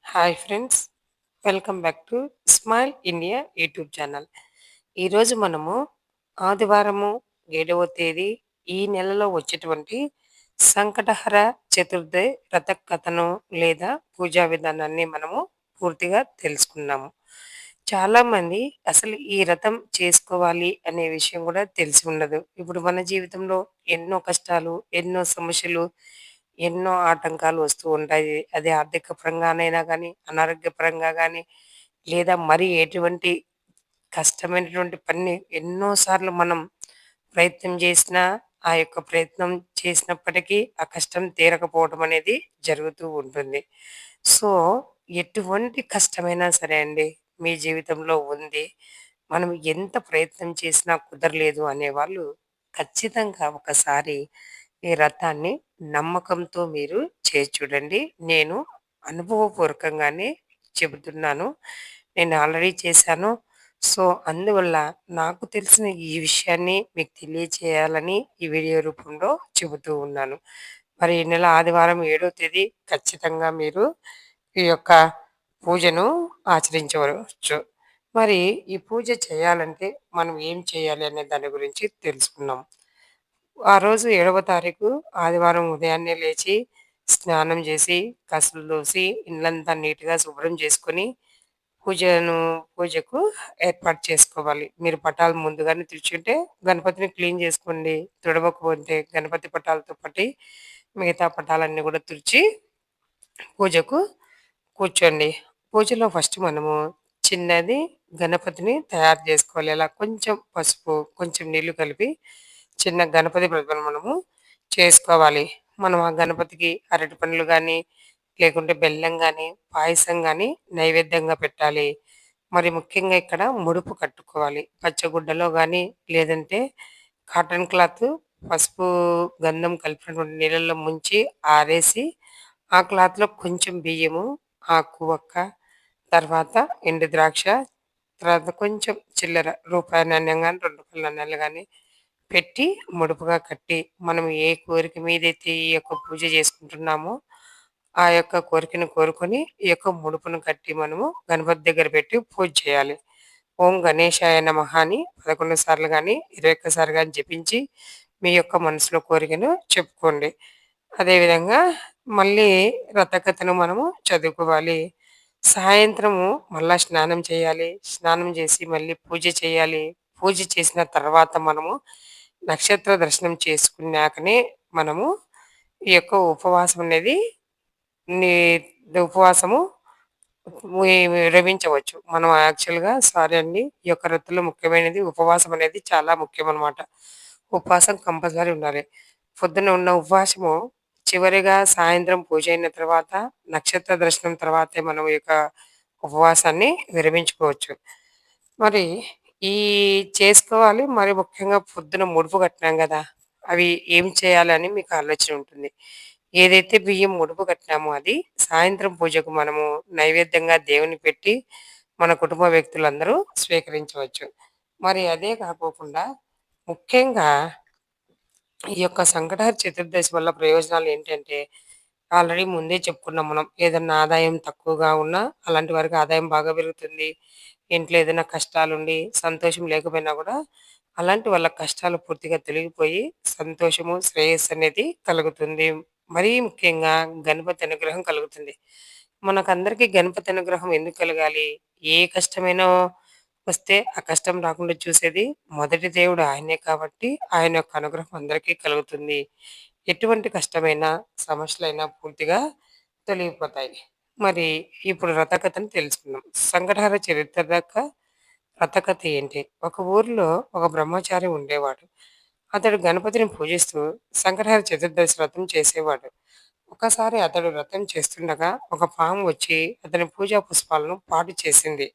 Hi friends, welcome back to smile India YouTube channel. ఈరోజు మనము ఆదివారము 7వ తేదీ ఈ నెలలో వచ్చేటువంటి సంకటహర చతుర్థి వ్రత కథను లేదా పూజా విధానాన్ని మనము పూర్తిగా తెలుసుకున్నాము. చాలామంది అసలు ఈ వ్రతం చేసుకోవాలి అనే విషయం కూడా తెలిసి ఉండదు. ఇప్పుడు మన జీవితంలో ఎన్నో కష్టాలు, ఎన్నో సమస్యలు, ఎన్నో ఆటంకాలు వస్తూ ఉంటాయి. అది ఆర్థిక పరంగానైనా గానీ, అనారోగ్య పరంగా గానీ, లేదా మరి ఎటువంటి కష్టమైనటువంటి పనిని ఎన్నో సార్లు మనం ప్రయత్నం చేసినా, ఆ యొక్క ప్రయత్నం చేసినప్పటికీ ఆ కష్టం తీరకపోవడం అనేది జరుగుతూ ఉంటుంది. సో, ఎటువంటి కష్టమైనా సరే అండి, మీ జీవితంలో ఉంది. మనం ఎంత ప్రయత్నం చేసినా కుదరలేదు అనేవాళ్ళు ఖచ్చితంగా ఒకసారి ఈ రథాన్ని నమ్మకంతో మీరు చేసి చూడండి. నేను అనుభవపూర్వకంగానే చెబుతున్నాను. నేను ఆల్రెడీ చేశాను. సో, అందువల్ల నాకు తెలిసిన ఈ విషయాన్ని మీకు తెలియచేయాలని ఈ వీడియో రూపంలో చెబుతూ ఉన్నాను. మరి ఈ నెల ఆదివారం 7వ తేదీ ఖచ్చితంగా మీరు ఈ యొక్క పూజను ఆచరించవచ్చు. మరి ఈ పూజ చేయాలంటే మనం ఏం చేయాలి అనే దాని గురించి తెలుసుకుందాం. ఆ రోజు 7వ తారీఖు ఆదివారం ఉదయాన్నే లేచి, స్నానం చేసి, కసులు దూసి, ఇల్లంతా నీట్‌గా శుభ్రం చేసుకొని, పూజను పూజకు ఏర్పాటు చేసుకోవాలి. మీరు పటాలు ముందుగానే తెచ్చుంటే గణపతిని క్లీన్ చేసుకోండి. తుడవకపోతే గణపతి పటాలతో పాటి మిగతా పటాలన్నీ కూడా తుడిచి పూజకు కూర్చోండి. పూజలో ఫస్ట్ మనము చిన్నది గణపతిని తయారు చేసుకోవాలి. అలా కొంచెం పసుపు, కొంచెం నీళ్లు కలిపి చిన్న గణపతి ప్రతిమను మనము చేసుకోవాలి. మనం ఆ గణపతికి అరటి పండ్లు గానీ, లేకుంటే బెల్లం గానీ, పాయసం గానీ నైవేద్యంగా పెట్టాలి. మరి ముఖ్యంగా ఇక్కడ ముడుపు కట్టుకోవాలి. పచ్చగుడ్డలో గానీ, లేదంటే కాటన్ క్లాత్ పసుపు, గంధం కలిపినటువంటి నీళ్ళల్లో ముంచి ఆరేసి, ఆ క్లాత్‌లో కొంచెం బియ్యము, ఆకు వక్క, తర్వాత ఎండు ద్రాక్ష, తర్వాత కొంచెం చిల్లర రూపాయి నాణ్యం గాని, రూ. 2 నాణ్యాలు గాని పెట్టి ముడుపుగా కట్టి, మనం ఏ కోరిక మీదైతే ఈ యొక్క పూజ చేసుకుంటున్నామో, ఆ యొక్క కోరికను కోరుకొని, ఈ యొక్క ముడుపును కట్టి మనము గణపతి దగ్గర పెట్టి పూజ చేయాలి. ఓం గణేశాయ నమః అని 11 సార్లు గాని, 21 సార్లు గాని జపించి, మీ యొక్క మనసులో కోరికను చెప్పుకోండి. అదేవిధంగా మళ్ళీ వ్రతకథను మనము చదువుకోవాలి. సాయంత్రము మళ్ళా స్నానం చేయాలి. స్నానం చేసి మళ్ళీ పూజ చేయాలి. పూజ చేసిన తర్వాత మనము నక్షత్ర దర్శనం చేసుకున్నాకనే మనము ఈ యొక్క ఉపవాసం అనేది ని ఉపవాసము విరమించవచ్చు. మనం యాక్చువల్‌గా సారీ అండి. ఈ యొక్క వృత్తిలో ముఖ్యమైనది ఉపవాసం అనేది చాలా ముఖ్యమనమాట. ఉపవాసం కంపల్సరీ ఉండాలి. పొద్దున ఉన్న ఉపవాసము చివరిగా సాయంత్రం పూజ అయిన తర్వాత, నక్షత్ర దర్శనం తర్వాతే మనం ఈ యొక్క ఉపవాసాన్ని విరమించుకోవచ్చు. మరి ఈ చేసుకోవాలి. మరి ముఖ్యంగా పొద్దున ముడుపు కట్టినాం గదా! అవి ఏం చేయాలని మీకు ఆలోచన ఉంటుంది. ఏదైతే బియ్యం ముడుపు కట్టినామో అది సాయంత్రం పూజకు మనము నైవేద్యంగా దేవునికి పెట్టి, మన కుటుంబ వ్యక్తులందరూ స్వీకరించవచ్చు. మరి అదే కాకోకుండా ముఖ్యంగా ఈ యొక్క సంకటహర చతుర్దశి వల్ల ప్రయోజనాలు ఏంటంటే, ఆల్రెడీ ముందే చెప్పుకున్నాం మనం. ఏదన్నా ఆదాయం తక్కువగా ఉన్నా, అలాంటి వారికి ఆదాయం బాగా పెరుగుతుంది. ఇంట్లో ఏదైనా కష్టాలుండి, సంతోషం లేకపోయినా గూడా, అలాంటి వాళ్ళ కష్టాలు పూర్తిగా తొలగిపోయి, సంతోషము, శ్రేయస్సు అనేది కలుగుతుంది. మరీ ముఖ్యంగా గణపతి అనుగ్రహం కలుగుతుంది. మనకందరికీ గణపతి అనుగ్రహం ఎందుకు కలగాలి? ఏ కష్టమైనా వస్తే ఆ కష్టం రాకుండా చూసేది మొదటి దేవుడు ఆయనే కాబట్టి ఆయన యొక్క అనుగ్రహం అందరికీ కలుగుతుంది. ఎటువంటి కష్టమైనా, సమస్యలైనా పూర్తిగా తొలగిపోతాయి. మరి ఇప్పుడు రథకథను తెలుసుకుందాం. సంకటహర చరిత్ర రథకథ ఏంటి? ఒక ఊరిలో ఒక బ్రహ్మచారి ఉండేవాడు. అతడు గణపతిని పూజిస్తూ సంకటహర చతుర్దశి వ్రతం చేసేవాడు. ఒకసారి అతడు వ్రతం చేస్తుండగా ఒక పాము వచ్చి అతని పూజా పుష్పాలను పాడు చేసింది.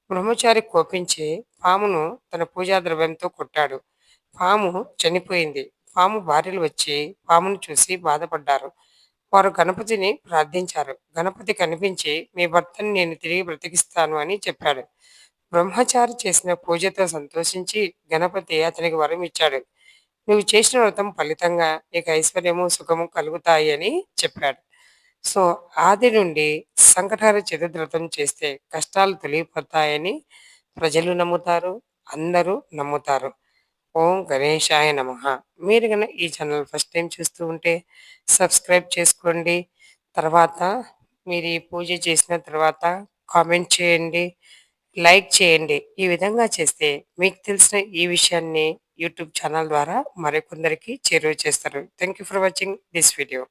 బ్రహ్మచారి కోపించి పామును తన పూజా ద్రవ్యంతో కొట్టాడు. పాము చనిపోయింది. పాము భార్యలు వచ్చి పామును చూసి బాధపడ్డారు. వారు గణపతిని ప్రార్థించారు. గణపతి కనిపించి మీ భర్తని నేను తిరిగి బ్రతికిస్తాను అని చెప్పాడు. బ్రహ్మచారి చేసిన పూజతో సంతోషించి గణపతి అతనికి వరం ఇచ్చాడు. నువ్వు చేసిన వ్రతం ఫలితంగా నీకు ఐశ్వర్యము, సుఖము కలుగుతాయి అని చెప్పాడు. సో, ఆది నుండి సంకటహర చతుర్థతం చేస్తే కష్టాలు తొలగిపోతాయని ప్రజలు నమ్ముతారు. అందరూ నమ్ముతారు. ఓం గణేశాయ నమః! మీరు గనక ఈ ఛానల్ ఫస్ట్ టైమ్ చూస్తూ ఉంటే సబ్స్క్రైబ్ చేసుకోండి. తర్వాత మీరు ఈ పూజ చేసిన తర్వాత కామెంట్ చేయండి. లైక్ చేయండి. ఈ విధంగా చేస్తే మీకు తెలిసిన ఈ విషయాన్ని యూట్యూబ్ ఛానల్ ద్వారా మరికొందరికి చేరువ చేస్తారు. Thank you for watching this video.